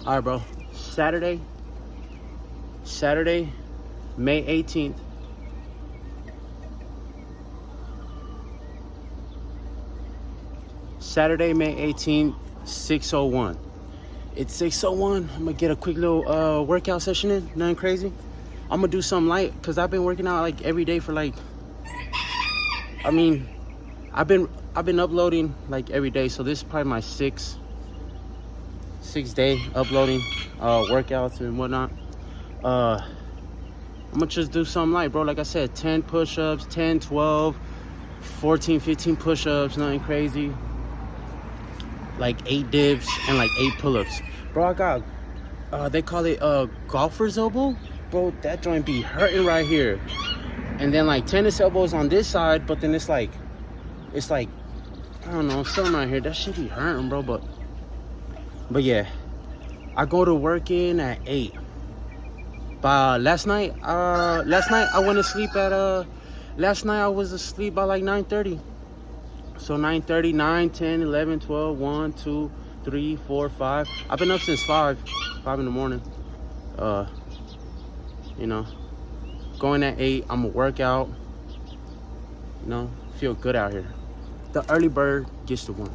All right, bro. Saturday, May 18th. Saturday, May 18th, 6:01. It's 6:01. I'm gonna get a quick little workout session in. Nothing crazy. I'm gonna do something light because I've been working out like every day for like. I've been uploading like every day, so this is probably my sixth day uploading workouts and whatnot. I'm gonna just do something light, bro. Like I said, 10 push-ups, 10, 12, 14, 15 push-ups, nothing crazy. Like 8 dips and like 8 pull-ups. Bro, I got they call it golfer's elbow. Bro, that joint be hurting right here. And then like tennis elbows on this side, but then it's like I don't know, something right here. That shit be hurting, bro. But yeah, I go to work in at 8. But last night I went to sleep at last night I was asleep by like 9:30. So 9:30, 9, 10, 11, 12, 1, 2, 3, 4, 5. I've been up since 5 in the morning. You know, going at 8, I'm gonna work out. You know, feel good out here. The early bird gets the worm.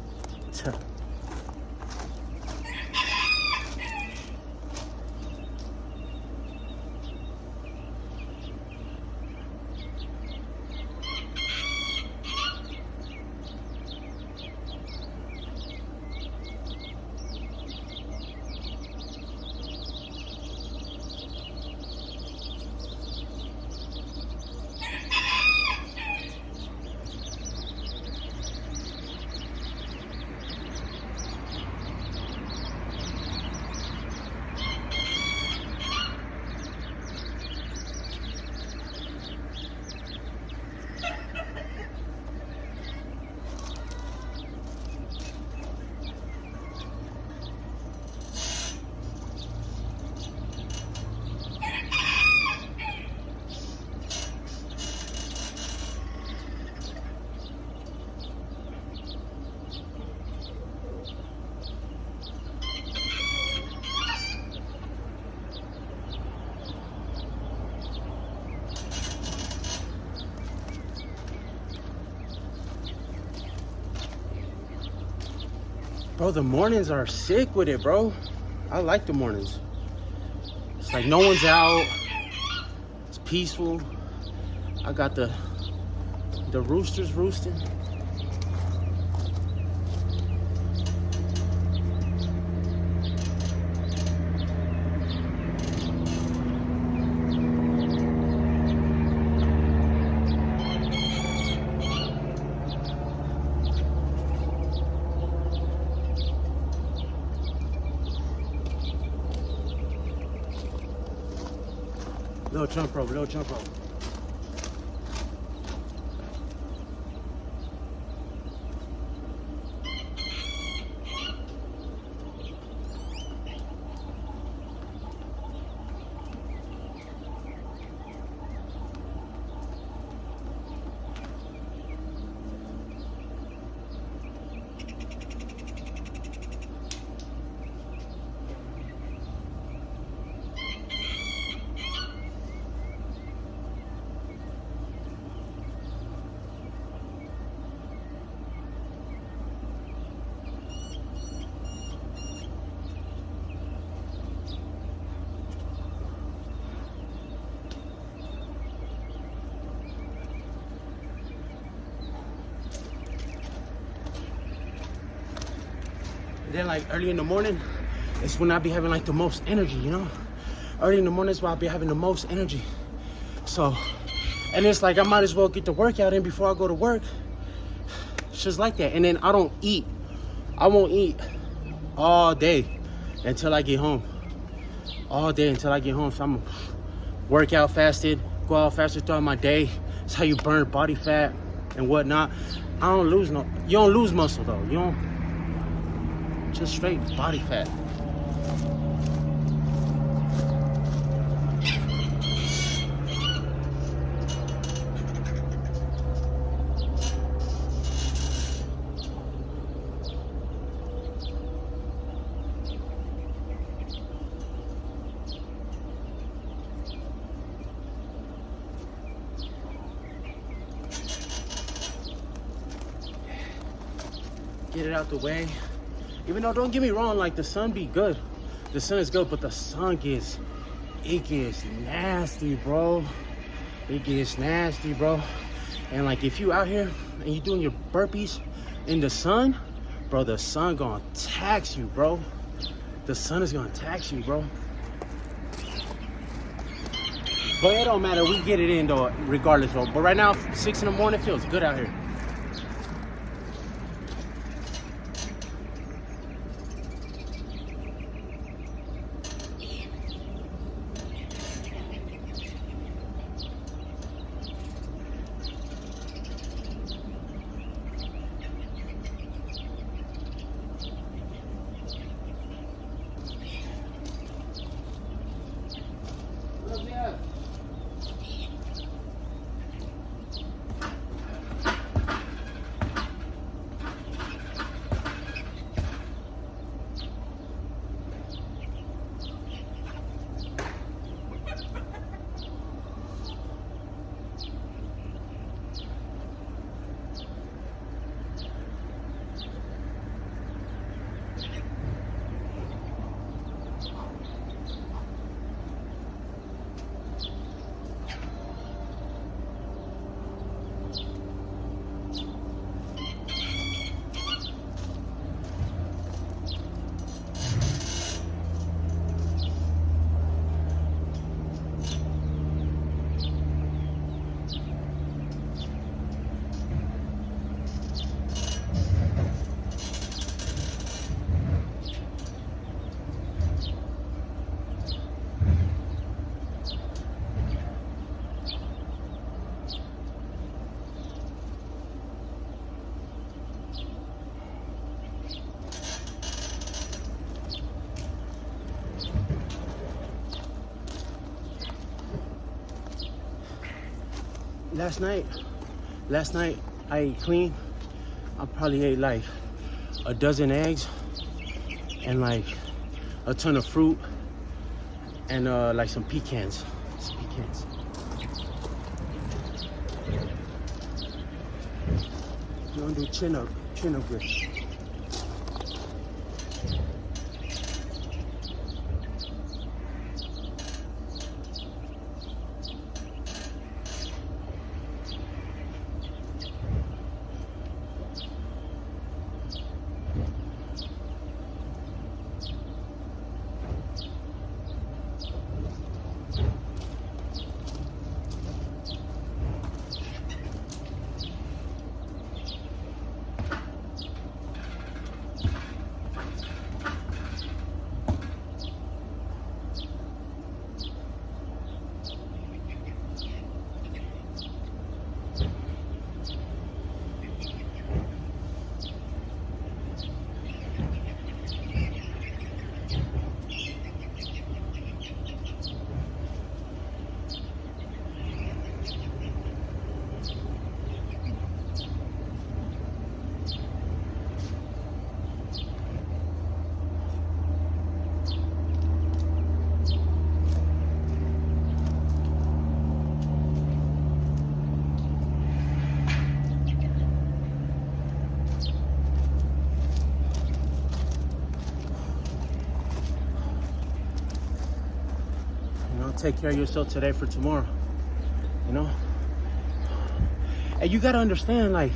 Bro, the mornings are sick with it, bro. I like the mornings. It's like no one's out. It's peaceful. I got the roosters roosting. Little jump rope, little jump rope. Then like early in the morning, it's when I be having like the most energy, you know? Early in the morning is when I be having the most energy. So, and it's like I might as well get the workout in before I go to work. It's just like that. And then I don't eat. I won't eat all day until I get home. All day until I get home. So I'm gonna work out fasted, go out fasted throughout my day. It's how you burn body fat and whatnot. You don't lose muscle though. You don't. Just straight body fat. Get it out the way. Even though, don't get me wrong, like the sun be good. The sun is good, but the sun gets nasty, bro. It gets nasty, bro. And like if you out here and you doing your burpees in the sun, bro, the sun gonna tax you, bro. The sun is gonna tax you, bro. But it don't matter, we get it in though, regardless, bro. But right now, 6 in the morning feels good out here. Last night I ate clean. I probably ate like a dozen eggs and like a ton of fruit and like some pecans. You wanna do chin up grip. Take care of yourself today for tomorrow, you know? And you gotta understand, like,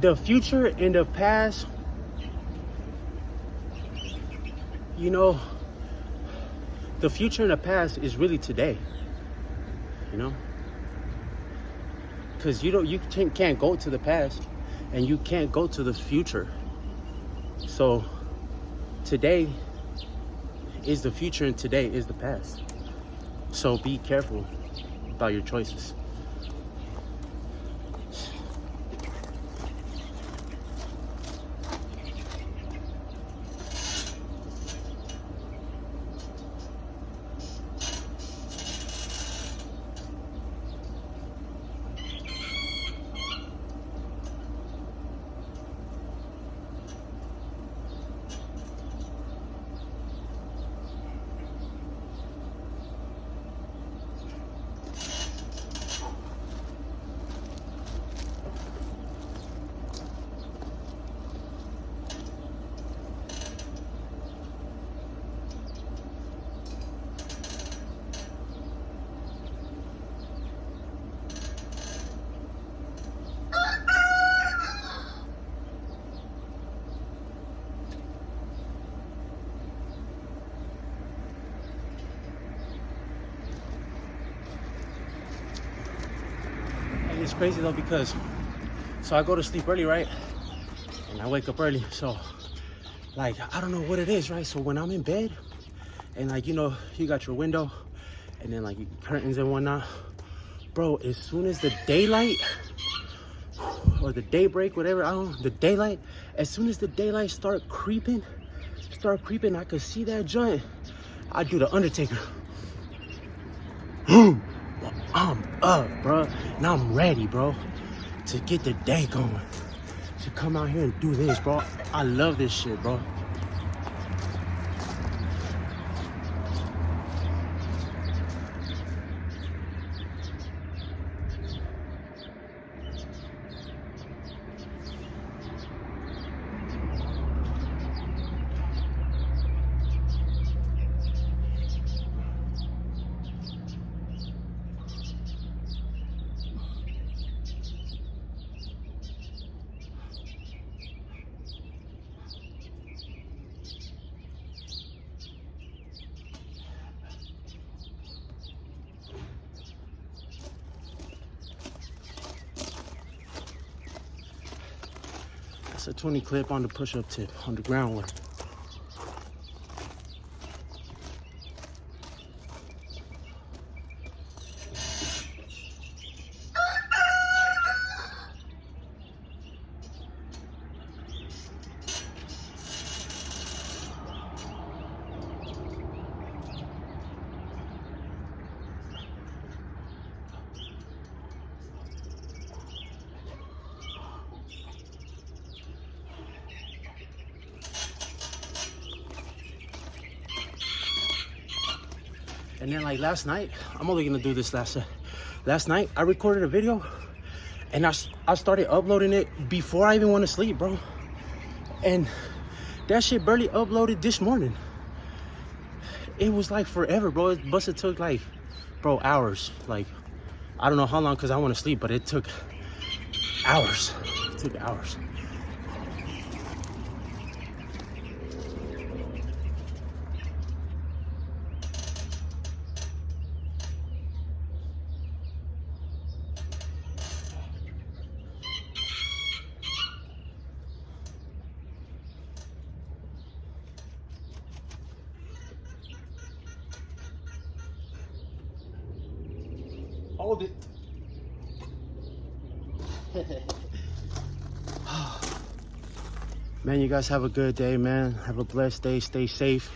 the future and the past, you know, the future and the past is really today, you know? Because you can't go to the past and you can't go to the future. So today is the future and today is the past. So be careful about your choices. crazy though because so I go to sleep early, right? And I wake up early. So like I don't know what it is, right? So when I'm in bed and like you know you got your window and then like curtains and whatnot, bro, as soon as the daylight or the daybreak, whatever, I don't know, the daylight, as soon as the daylight start creeping, I could see that joint. I do the Undertaker. I'm up, bro. Now I'm ready, bro, to get the day going. To come out here and do this, bro. I love this shit, bro. That's a 20 clip on the push-up tip on the groundwork. And then like last night, I'm only gonna do this last night, I recorded a video and I started uploading it before I even went to sleep, bro. And that shit barely uploaded this morning. It was like forever, bro. It must have took like, bro, hours. Like, I don't know how long because I want to sleep, but it took hours. It took hours. Hold it. Man, you guys have a good day, man. Have a blessed day. Stay safe,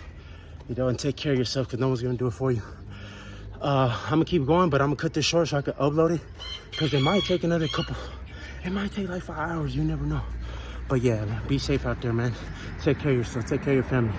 you know, and take care of yourself because no one's gonna do it for you. I'm gonna keep going, but I'm gonna cut this short so I can upload it because it might take another couple. It might take like 5 hours. You never know. But yeah, man, be safe out there, man. Take care of yourself. Take care of your family.